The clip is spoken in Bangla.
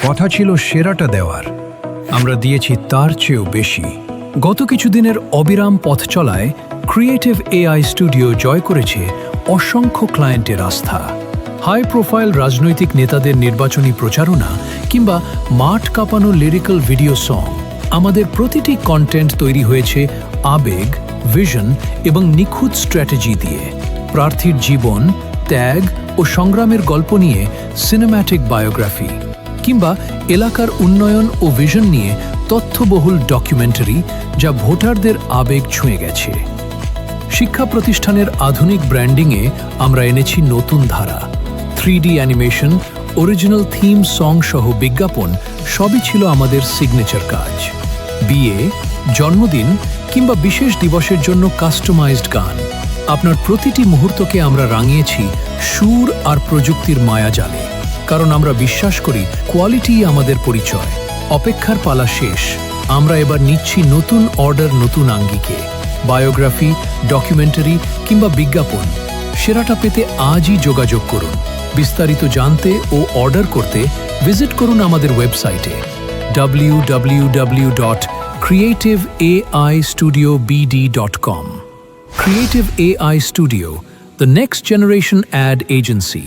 কথা ছিল সেরাটা দেওয়ার, আমরা দিয়েছি তার চেয়েও বেশি। গত কিছুদিনের অবিরাম পথ চলায় ক্রিয়েটিভ এআই স্টুডিও জয় করেছে অসংখ্য ক্লায়েন্টের আস্থা। হাই প্রোফাইল রাজনৈতিক নেতাদের নির্বাচনী প্রচারণা কিংবা মাঠ কাঁপানো লিরিক্যাল ভিডিও সং, আমাদের প্রতিটি কন্টেন্ট তৈরি হয়েছে আবেগ, ভিশন এবং নিখুঁত স্ট্র্যাটেজি দিয়ে। প্রার্থীর জীবন, ত্যাগ ও সংগ্রামের গল্প নিয়ে সিনেম্যাটিক বায়োগ্রাফি কিংবা এলাকার উন্নয়ন ও ভিশন নিয়ে তথ্যবহুল ডকুমেন্টারি, যা ভোটারদের আবেগ ছুঁয়ে গেছে। শিক্ষা প্রতিষ্ঠানের আধুনিক ব্র্যান্ডিংয়ে আমরা এনেছি নতুন ধারা। 3D animation, original theme song সহ বিজ্ঞাপন সবই ছিল আমাদের সিগনেচার কাজ। বিয়ে, জন্মদিন কিংবা বিশেষ দিবসের জন্য কাস্টমাইজড গান, আপনার প্রতিটি মুহূর্তকে আমরা রাঙিয়েছি সুর আর প্রযুক্তির মায়াজালে। কারণ আমরা বিশ্বাস করি কোয়ালিটি আমাদের পরিচয়। অপেক্ষার পালা শেষ, আমরা এবার নিচ্ছি নতুন অর্ডার, নতুন আঙ্গিকে। বায়োগ্রাফি, ডকুমেন্টারি কিংবা বিজ্ঞাপন, সেরাটা পেতে আজই যোগাযোগ করুন। বিস্তারিত জানতে ও অর্ডার করতে ভিজিট করুন আমাদের ওয়েবসাইটে www.creativeaistudiobd.com। Creative AI Studio, the next generation ad agency.